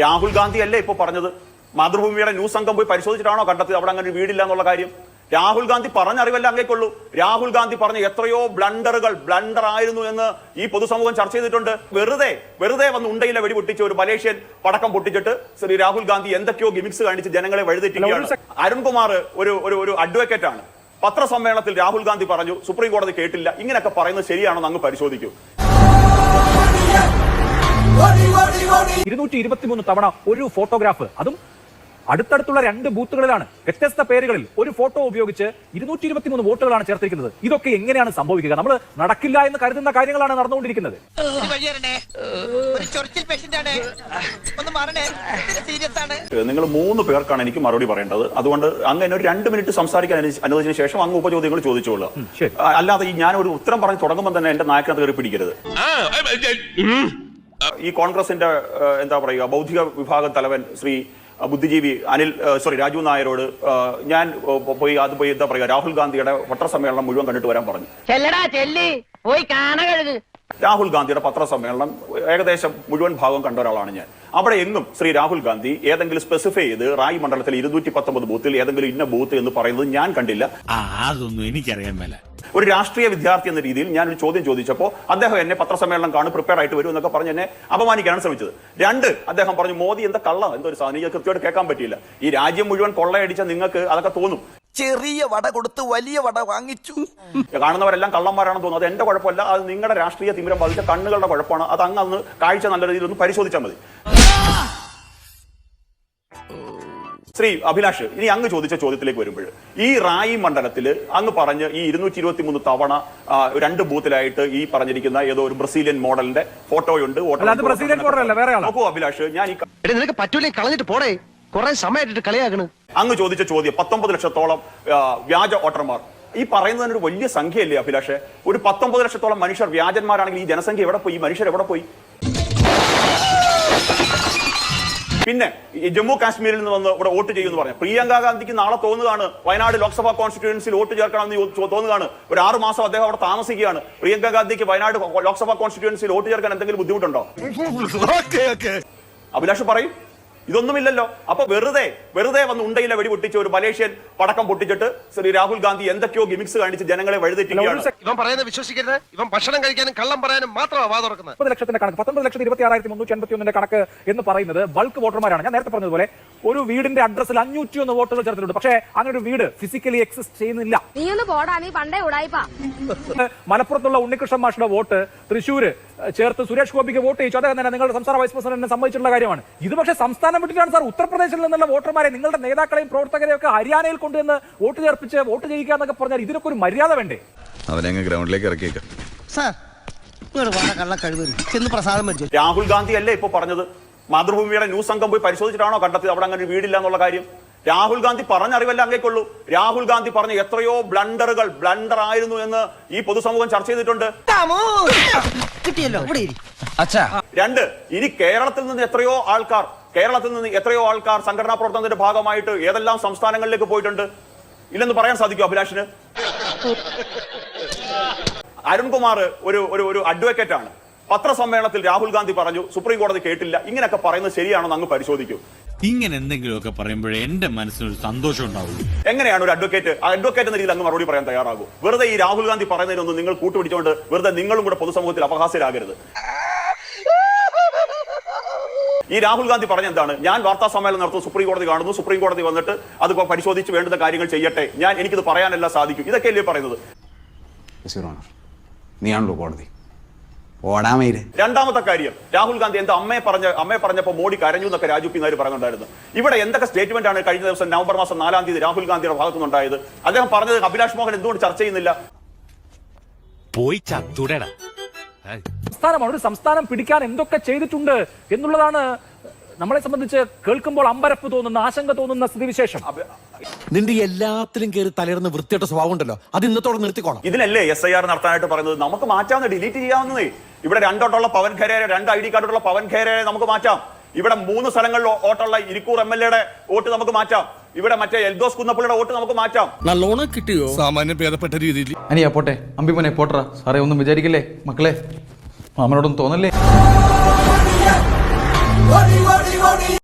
രാഹുൽ ഗാന്ധി അല്ലേ ഇപ്പൊ പറഞ്ഞത്? മാതൃഭൂമിയുടെ ന്യൂസ് സംഘം പോയി പരിശോധിച്ചിട്ടാണോ കണ്ടെത്തിയത് അവിടെ അങ്ങനെ വീടില്ല എന്നുള്ള കാര്യം? രാഹുൽ ഗാന്ധി പറഞ്ഞറിവല്ല അങ്ങേക്കുള്ളൂ. രാഹുൽ ഗാന്ധി പറഞ്ഞ എത്രയോ ബ്ലണ്ടർ ആയിരുന്നു എന്ന് ഈ പൊതുസമൂഹം ചർച്ച ചെയ്തിട്ടുണ്ട്. വെറുതെ വന്ന് ഉണ്ടയിലെ വെടിപൊട്ടിച്ച് ഒരു മലേഷ്യൻ പടക്കം പൊട്ടിച്ചിട്ട് ശ്രീ രാഹുൽ ഗാന്ധി എന്തൊക്കെയോ ഗിമിക്സ് കാണിച്ച് ജനങ്ങളെ വഴിതെറ്റിക്കുകയാണ്. അരുൺകുമാർ ഒരു അഡ്വക്കേറ്റ് ആണ്. പത്രസമ്മേളനത്തിൽ രാഹുൽ ഗാന്ധി പറഞ്ഞു, സുപ്രീം കോടതി കേട്ടില്ല. ഇങ്ങനെയൊക്കെ പറയുന്നത് ശരിയാണെന്ന് അങ്ങ് പരിശോധിക്കൂ. 223 തവണ ഒരു ഫോട്ടോഗ്രാഫ്, അതും അടുത്തടുത്തുള്ള 2 ബൂത്തുകളിലാണ് വ്യത്യസ്ത പേരുകളിൽ ഒരു ഫോട്ടോ ഉപയോഗിച്ച് 223 വോട്ടുകളാണ് ചേർത്തിരിക്കുന്നത്. ഇതൊക്കെ എങ്ങനെയാണ് സംഭവിക്കുക? നമ്മൾ നടക്കില്ല എന്ന് കരുതുന്ന കാര്യങ്ങളാണ് നടന്നുകൊണ്ടിരിക്കുന്നത്. നിങ്ങൾ 3 പേർക്കാണ് എനിക്ക് മറുപടി പറയേണ്ടത്. അതുകൊണ്ട് അങ്ങനെ ഒരു 2 മിനിറ്റ് സംസാരിക്കാൻ അനുവദിച്ചതിന് ശേഷം അങ്ങ് ഉപചോദ്യങ്ങൾ ചോദിച്ചോളൂ. അല്ലാതെ ഞാൻ ഒരു ഉത്തരം പറഞ്ഞ് തുടങ്ങുമ്പോൾ തന്നെ എന്റെ നായക്കനത്ത് കയറി പിടിക്കരുത്. ഈ കോൺഗ്രസിന്റെ എന്താ പറയുക ബൗദ്ധിക വിഭാഗം തലവൻ ശ്രീ ബുദ്ധിജീവി രാജു നായരോട് ഞാൻ പോയി എന്താ പറയുക രാഹുൽ ഗാന്ധിയുടെ പത്രസമ്മേളനം മുഴുവൻ കണ്ടിട്ട് വരാൻ പറഞ്ഞു. രാഹുൽ ഗാന്ധിയുടെ പത്രസമ്മേളനം ഏകദേശം മുഴുവൻ ഭാഗം കണ്ട ഒരാളാണ് ഞാൻ. അവിടെ എങ്ങും ശ്രീ രാഹുൽ ഗാന്ധി ഏതെങ്കിലും സ്പെസിഫൈ ചെയ്ത് റായി മണ്ഡലത്തിൽ 219 ബൂത്തിൽ ഏതെങ്കിലും ഇന്ന ബൂത്ത് എന്ന് പറയുന്നത് ഞാൻ കണ്ടില്ല. അതൊന്നും എനിക്കറിയാൻ മേല. ഒരു രാഷ്ട്രീയ വിദ്യാർത്ഥി എന്ന രീതിയിൽ ഞാൻ ഒരു ചോദ്യം ചോദിച്ചപ്പോൾ അദ്ദേഹം എന്നെ പത്രസമ്മേളനം കാണും പ്രിപ്പയർ ആയിട്ട് വരും എന്നൊക്കെ പറഞ്ഞ് എന്നെ അപമാനിക്കാനാണ് ശ്രമിച്ചത്. 2, അദ്ദേഹം പറഞ്ഞു മോദി എന്താ കള്ളം എന്തൊരു സാധനം, കൃത്യമായിട്ട് കേൾക്കാൻ പറ്റിയില്ല. ഈ രാജ്യം മുഴുവൻ കൊള്ളയടിച്ച നിങ്ങൾക്ക് അതൊക്കെ തോന്നും. ചെറിയ വട കൊടുത്ത് വലിയ വട വാങ്ങിച്ചു. കാണുന്നവരെല്ലാം കള്ളന്മാരാണെന്ന് തോന്നുന്നു. അത് എന്റെ കുഴപ്പമല്ല, അത് നിങ്ങളുടെ രാഷ്ട്രീയ തിമിരം ബാധിച്ച കണ്ണുകളുടെ കുഴപ്പമാണ്. അത് അങ്ങ് കാഴ്ച നല്ല രീതിയിൽ ഒന്ന് പരിശോധിച്ചാൽ മതി. ശ്രീ അഭിലാഷ്, ഇനി അങ്ങ് ചോദിച്ച ചോദ്യത്തിലേക്ക് വരുമ്പോൾ ഈ റായി മണ്ഡലത്തിൽ അങ്ങ് പറഞ്ഞ് ഈ 223 തവണ 2 ബൂത്തിലായിട്ട് ഈ പറഞ്ഞിരിക്കുന്ന ഏതോ ഒരു ബ്രസീലിയൻ മോഡലിന്റെ ഫോട്ടോയുണ്ട്. നോക്കൂ അഭിലാഷ്, ഞാൻ നിനക്ക് പറ്റൂലേ കളഞ്ഞിട്ട് പോടേ, കുറെ സമയമായിട്ട് കളിയാക്കണ്. അങ്ങ് ചോദിച്ച ചോദ്യം 19 ലക്ഷത്തോളം വ്യാജ വോട്ടർമാർ. ഈ പറയുന്നതിന് ഒരു വലിയ സംഖ്യയല്ലേ അഭിലാഷ്? ഒരു 19 ലക്ഷത്തോളം മനുഷ്യർ വ്യാജന്മാരാണെങ്കിൽ ഈ ജനസംഖ്യ എവിടെ പോയി? ഈ മനുഷ്യർ എവിടെ പോയി? പിന്നെ ജമ്മു കാശ്മീരിൽ നിന്ന് വന്ന് ഇവിടെ വോട്ട് ചെയ്യുമെന്ന് പറഞ്ഞു. പ്രിയങ്ക ഗാന്ധിക്ക് നാളെ തോന്നുകയാണ് വയനാട് ലോക്സഭാ കോൺസ്റ്റിറ്റ്യുവൻസിയിൽ വോട്ട് ചേർക്കണമെന്ന് തോന്നുകയാണ്. ഒരു 6 മാസം അദ്ദേഹം അവിടെ താമസിക്കുകയാണ്. പ്രിയങ്ക ഗാന്ധിക്ക് വയനാട് ലോക്സഭാ കോൺസ്റ്റിറ്റ്യുവൻസിയിൽ വോട്ട് ചേർക്കാൻ എന്തെങ്കിലും ബുദ്ധിമുട്ടുണ്ടോ? അഭിലാഷ് പറയും. ഇതൊന്നുമില്ലല്ലോ. അപ്പൊ വെറുതെ വന്ന് ഉണ്ടയിലെ വെടിപൊട്ടിച്ച് ഒരു മലേഷ്യൻ പടക്കം പൊട്ടിച്ചിട്ട് ശ്രീ രാഹുൽ ഗാന്ധി എന്തൊക്കെയോ ഗിമിക്സ് കാണിച്ച് ജനങ്ങളെ വഴിതെറ്റിക്കുകയാണ്. ഇവൻ പറയുന്നത് വിശ്വസിക്കരുത്. ഇവൻ ഭക്ഷണം കഴിക്കാനും കള്ളം പറയാനും മാത്രമാണ് വാ തുറക്കുന്നത്. 30 ലക്ഷത്തിന്റെ കണക്ക്, 19,26,381 കണക്ക് എന്ന് പറയുന്നത് ബൾക്ക് വോട്ടർമാരാണ്. ഞാൻ നേരത്തെ പറഞ്ഞതുപോലെ ഒരു വീടിന്റെ അഡ്രസ്സിൽ 501 വോട്ടുകൾ ചേർത്തിട്ടുണ്ട്. പക്ഷേ അങ്ങനെ ഒരു വീട് ഫിസിക്കലി എക്സിസ്റ്റ് ചെയ്യുന്നില്ല. മലപ്പുറത്തുള്ള ഉണ്ണികൃഷ്ണൻ മാഷിന്റെ വോട്ട് തൃശ്ശൂര് ചേർത്ത് സുരേഷ് ഗോപിക്ക് വോട്ട് ചെയ്യിച്ചു. അദ്ദേഹം തന്നെ നിങ്ങളുടെ സംസ്ഥാന വൈസ് പ്രസിഡന്റിനെ സംബന്ധിച്ചിട്ടുള്ള കാര്യമാണ്. ഇത് പക്ഷേ സംസ്ഥാനം വിട്ടിട്ടാണ് സാർ. ഉത്തർപ്രദേശിൽ നിന്നുള്ള വോട്ടർമാരെ, നിങ്ങളുടെ നേതാക്കളെയും പ്രവർത്തകരെയും ഒക്കെ ഹരിയാനയിൽ കൊണ്ടുവന്ന് വോട്ട് ചേർപ്പിച്ച് വോട്ട് ചെയ്യിക്കുക എന്നൊക്കെ പറഞ്ഞാൽ ഇതിനൊക്കെ ഒരു മര്യാദ വേണ്ടേ? അവനെ ഗ്രൗണ്ടിലേക്ക് ഇറക്കിയേക്കാം. രാഹുൽ ഗാന്ധി അല്ലേ ഇപ്പൊ പറഞ്ഞത്? മാതൃഭൂമിയുടെ ന്യൂസ് സംഘം പോയി പരിശോധിച്ചിട്ടാണോ കണ്ടെത്തിയത് അവിടെ അങ്ങനെ വീടില്ല എന്നുള്ള കാര്യം? രാഹുൽ ഗാന്ധി പറഞ്ഞറിവല്ല അങ്ങേക്കുള്ളൂ. രാഹുൽ ഗാന്ധി പറഞ്ഞ എത്രയോ ബ്ലണ്ടർ ആയിരുന്നു എന്ന് ഈ പൊതുസമൂഹം ചർച്ച ചെയ്തിട്ടുണ്ട്. 2, ഇനി കേരളത്തിൽ നിന്ന് എത്രയോ ആൾക്കാർ സംഘടനാ പ്രവർത്തനത്തിന്റെ ഭാഗമായിട്ട് ഏതെല്ലാം സംസ്ഥാനങ്ങളിലേക്ക് പോയിട്ടുണ്ട് ഇല്ലെന്ന് പറയാൻ സാധിക്കും അഭിലാഷിന്? അരുൺകുമാർ ഒരു അഡ്വക്കേറ്റ് ആണ്. പത്രസമ്മേളനത്തിൽ രാഹുൽ ഗാന്ധി പറഞ്ഞു, സുപ്രീം കോടതി കേട്ടില്ല. ഇങ്ങനെയൊക്കെ പറയുന്നത് ശരിയാണെന്ന് അങ്ങ് പരിശോധിക്കൂ. ഇങ്ങനെ എന്തെങ്കിലുമൊക്കെ പറയുമ്പോഴേ എന്റെ മനസ്സിനൊരു സന്തോഷം ഉണ്ടാവുള്ളൂ. എങ്ങനെയാണ് ഒരു അഡ്വക്കേറ്റ് എന്ന രീതിയിൽ അങ്ങ് മറുപടി പറയാൻ തയ്യാറാകും? വെറുതെ ഈ രാഹുൽ ഗാന്ധി പറയുന്നതിനൊന്നും നിങ്ങൾ കൂട്ടുപിടിച്ചുകൊണ്ട് വെറുതെ നിങ്ങളും കൂടെ പൊതുസമൂഹത്തിൽ അപഹാസ്യരാകരുത്. ഈ രാഹുൽ ഗാന്ധി പറഞ്ഞ എന്താണ്? ഞാൻ വാർത്താ സമ്മേളനം നടത്തുന്നു, സുപ്രീം കോടതി കാണുന്നു, സുപ്രീം കോടതി വന്നിട്ട് അത് പരിശോധിച്ച് വേണ്ടുന്ന കാര്യങ്ങൾ ചെയ്യട്ടെ, എനിക്കിത് പറയാനല്ല സാധിക്കും. ഇതൊക്കെയല്ലേ പറയുന്നത്? നീയാണല്ലോ കോടതി. രണ്ടാമത്തെ കാര്യം, രാഹുൽ ഗാന്ധി എന്താ അമ്മയെ പറഞ്ഞപ്പോൾ മോഡി കരഞ്ഞു എന്നൊക്കെ രാജു പി നായർ പറഞ്ഞിട്ടുണ്ടായിരുന്നു. ഇവിടെ എന്തൊക്കെ സ്റ്റേറ്റ്മെന്റ് ആണ് കഴിഞ്ഞ ദിവസം നവംബർ മാസം 4-ാം തീയതി രാഹുൽ ഗാന്ധിയുടെ ഭാഗത്തുനിന്നുണ്ടായത്? അദ്ദേഹം പറഞ്ഞത് അഭിലാഷ് മോഹൻ എന്തുകൊണ്ട് ചർച്ച ചെയ്യുന്നില്ല? പോയി ചത്തുടടാ. സംസ്ഥാനമാണ്. ഒരു സംസ്ഥാനം പിടിക്കാൻ എന്തൊക്കെ ചെയ്തിട്ടുണ്ട് എന്നുള്ളതാണ് നമ്മളെ സംബന്ധിച്ച് കേൾക്കുമ്പോൾ അമ്പരപ്പ് തോന്നുന്ന, ആശങ്ക തോന്നുന്ന സ്ഥിതിവിശേഷം. നിന്റെ എല്ലാത്തിലും കയറി തലയിടുന്ന വൃത്തിയായിട്ട സ്വഭാവം ഉണ്ടല്ലോ, അത് ഇന്നത്തോടെ നിർത്തിക്കോണം. ഇതിനല്ലേ SIR നടത്താനായിട്ട് പറയുന്നത്? നമുക്ക് മാറ്റാവുന്ന, ഡിലീറ്റ് ചെയ്യാവുന്നതേ. ഇവിടെ 2 ഓട്ടമുള്ള പവൻ ഖേരയെ, 2 ID കാർഡുള്ള പവൻ ഖേരയെ നമുക്ക് മാറ്റാം. ഇവിടെ 3 സ്ഥലങ്ങളിൽ വോട്ടുള്ള ഇരിക്കൂർ MLA വോട്ട് നമുക്ക് മാറ്റാം. ഇവിടെ മറ്റേ എൽദോസ് കുന്നപ്പള്ളിയുടെ വോട്ട് നമുക്ക് മാറ്റാം. നല്ലോണം കിട്ടിയോ? സാമാന്യം ഭേദപ്പെട്ട രീതിയിൽ. അനിയാ പോട്ടെ, അമ്പിമോനെ പോട്ടറ. സാറേ ഒന്നും വിചാരിക്കില്ലേ മക്കളെ, മാമനോടൊന്നും തോന്നല്ലേ?